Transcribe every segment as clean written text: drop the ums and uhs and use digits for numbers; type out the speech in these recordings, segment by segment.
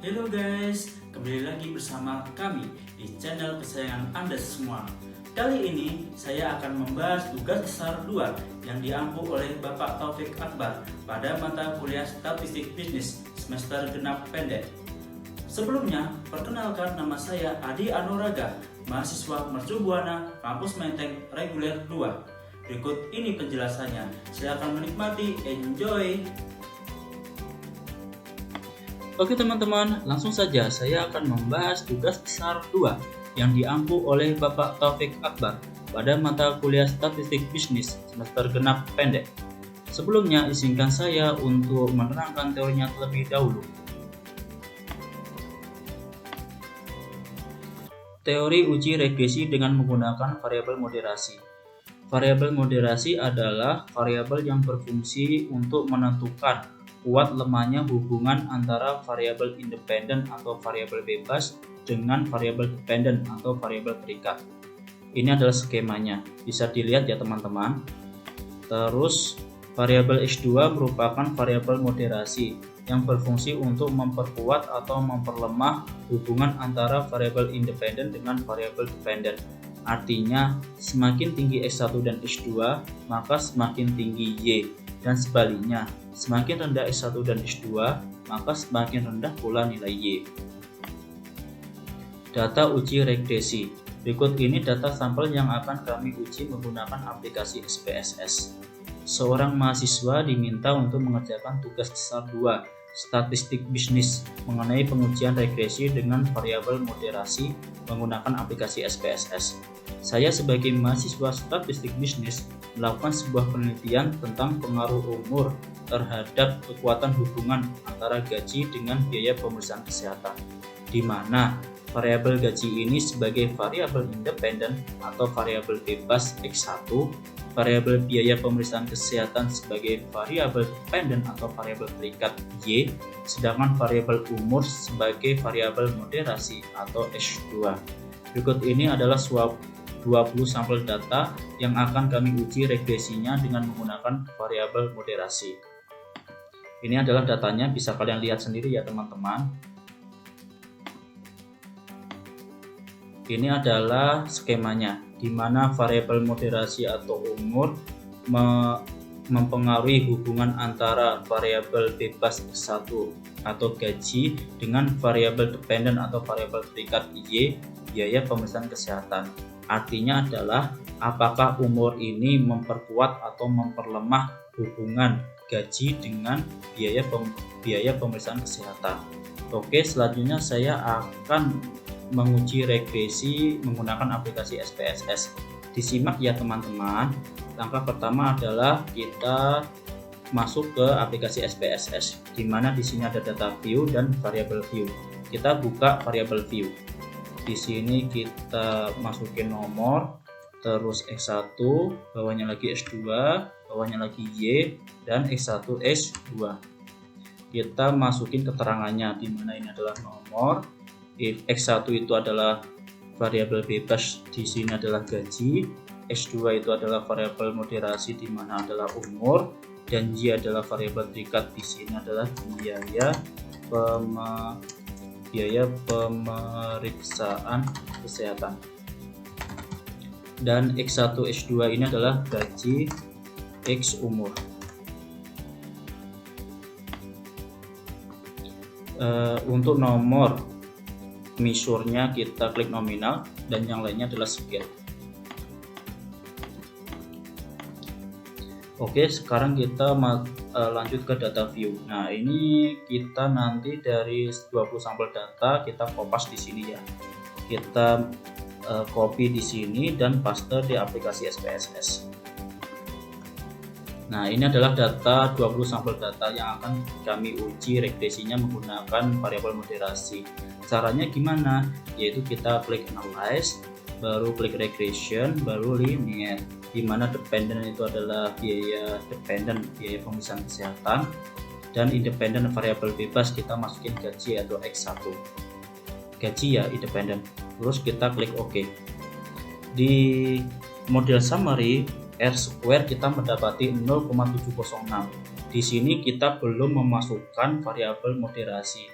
Halo guys, kembali lagi bersama kami di channel kesayangan Anda semua. Kali ini saya akan membahas tugas besar 2 yang diampu oleh Bapak Taufik Akbar pada mata kuliah Statistik Bisnis semester genap pendek. Sebelumnya, perkenalkan nama saya Adi Anuraga, mahasiswa Mercu Buana, Kampus Menteng Reguler 2. Berikut ini penjelasannya. Silakan menikmati, enjoy! Oke teman-teman, langsung saja saya akan membahas tugas besar 2 yang diampu oleh Bapak Taufik Akbar pada mata kuliah Statistik Bisnis semester genap pendek. Sebelumnya, izinkan saya untuk menerangkan teorinya terlebih dahulu. Teori uji regresi dengan menggunakan variabel moderasi. Variabel moderasi adalah variabel yang berfungsi untuk menentukan kuat lemahnya hubungan antara variabel independen atau variabel bebas dengan variabel dependen atau variabel terikat. Ini adalah skemanya, bisa dilihat ya teman-teman. Terus variabel X2 merupakan variabel moderasi yang berfungsi untuk memperkuat atau memperlemah hubungan antara variabel independen dengan variabel dependen. Artinya, semakin tinggi X1 dan X2, maka semakin tinggi Y. Dan sebaliknya, semakin rendah X1 dan X2, maka semakin rendah pula nilai Y. Data uji regresi. Berikut ini data sampel yang akan kami uji menggunakan aplikasi SPSS. Seorang mahasiswa diminta untuk mengerjakan tugas besar 2, Statistik Bisnis, mengenai pengujian regresi dengan variabel moderasi menggunakan aplikasi SPSS. Saya sebagai mahasiswa Statistik Bisnis melakukan sebuah penelitian tentang pengaruh umur terhadap kekuatan hubungan antara gaji dengan biaya pemeriksaan kesehatan, di mana variabel gaji ini sebagai variabel independen atau variabel bebas X1, variabel biaya pemeriksaan kesehatan sebagai variabel dependen atau variabel terikat Y, sedangkan variabel umur sebagai variabel moderasi atau X2. Berikut ini adalah 20 sampel data yang akan kami uji regresinya dengan menggunakan variabel moderasi. Ini adalah datanya, bisa kalian lihat sendiri ya teman-teman. Ini adalah skemanya, di mana variabel moderasi atau umur mempengaruhi hubungan antara variabel bebas X1 atau gaji dengan variabel dependen atau variabel terikat Y, biaya pemeriksaan kesehatan. Artinya adalah apakah umur ini memperkuat atau memperlemah hubungan gaji dengan biaya pemeriksaan kesehatan. Oke, selanjutnya saya akan menguji regresi menggunakan aplikasi SPSS. Disimak ya teman-teman. Langkah pertama adalah kita masuk ke aplikasi SPSS, di mana di sini ada data view dan variable view. Kita buka variable view. Di sini kita masukin nomor, terus X1, bawahnya lagi X2, bawahnya lagi Y, dan X1, X2. Kita masukin keterangannya, di mana ini adalah nomor, X1 itu adalah variabel bebas, di sini adalah gaji, X2 itu adalah variabel moderasi, di mana adalah umur, dan Y adalah variabel terikat, di sini adalah biaya pemeriksaan kesehatan. Dan X1 X2 ini adalah gaji X umur. Untuk nomor misurnya kita klik nominal dan yang lainnya adalah scale. Oke, sekarang kita lanjut ke data view. Nah, ini kita nanti dari 20 sampel data kita kopas di sini ya. Kita copy di sini dan paste di aplikasi SPSS. Nah, ini adalah data 20 sampel data yang akan kami uji regresinya menggunakan variabel moderasi. Caranya gimana? Yaitu kita klik analyze, baru klik regression, baru linear, di mana dependen itu adalah biaya dependen, biaya pemeriksaan kesehatan, dan independen variabel bebas kita masukin gaji atau X1. Gaji ya independen. Terus kita klik OK. Di model summary R-square kita mendapati 0,706. Di sini kita belum memasukkan variabel moderasi.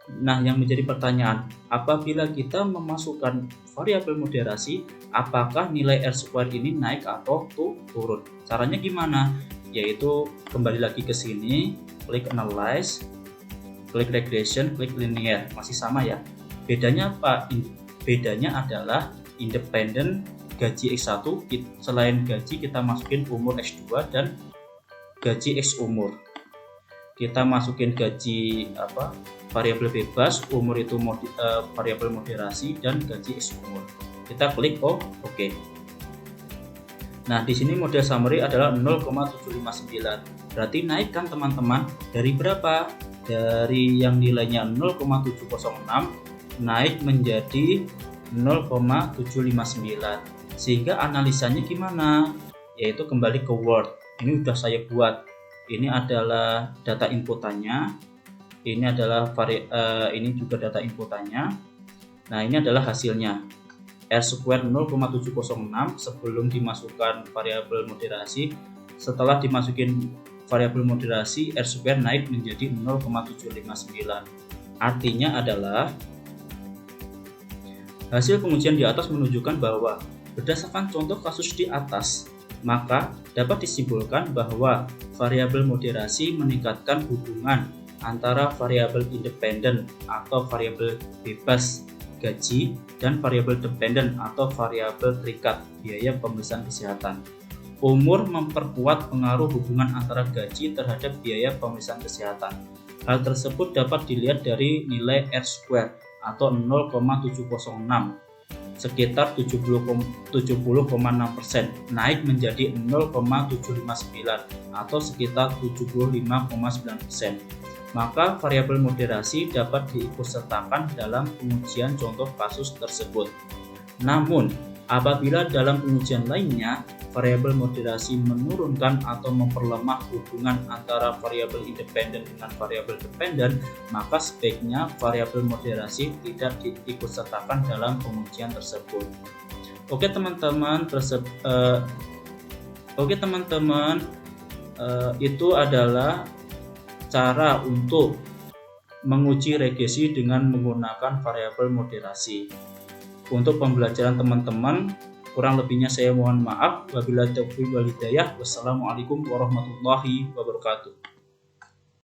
Nah, yang menjadi pertanyaan, apabila kita memasukkan variabel moderasi, apakah nilai R² ini naik atau turun? Caranya gimana? Yaitu kembali lagi ke sini, klik analyze, klik regression, klik linear. Masih sama ya. Bedanya apa? Bedanya adalah independen gaji X1, selain gaji kita masukin umur X2 dan gaji X umur. Kita masukin gaji variabel bebas, umur itu variabel moderasi, dan gaji X umur. Kita klik oke. Nah, di sini model summary adalah 0,759. Berarti naik kan teman-teman? Dari berapa? Dari yang nilainya 0,706 naik menjadi 0,759. Sehingga analisanya gimana? Yaitu kembali ke Word. Ini sudah saya buat. Ini adalah data inputannya. Ini adalah ini juga data inputannya. Nah, ini adalah hasilnya. R² 0,706 sebelum dimasukkan variabel moderasi. Setelah dimasukin variabel moderasi, R² naik menjadi 0,759. Artinya adalah hasil pengujian di atas menunjukkan bahwa berdasarkan contoh kasus di atas, maka dapat disimpulkan bahwa variabel moderasi meningkatkan hubungan antara variabel independen atau variabel bebas gaji dan variabel dependen atau variabel terikat biaya pemeriksaan kesehatan. Umur memperkuat pengaruh hubungan antara gaji terhadap biaya pemeriksaan kesehatan. Hal tersebut dapat dilihat dari nilai R² atau 0,706 sekitar 70,6%, naik menjadi 0,759 atau sekitar 75,9%. Maka variabel moderasi dapat diikutsertakan dalam pengujian contoh kasus tersebut. Namun, apabila dalam pengujian lainnya variabel moderasi menurunkan atau memperlemah hubungan antara variabel independen dengan variabel dependen, maka sebaiknya variabel moderasi tidak diikutsertakan dalam pengujian tersebut. Oke teman-teman, itu adalah cara untuk menguji regresi dengan menggunakan variabel moderasi. Untuk pembelajaran teman-teman, kurang lebihnya saya mohon maaf. Wabillahi taufiq wal hidayah. Wassalamualaikum warahmatullahi wabarakatuh.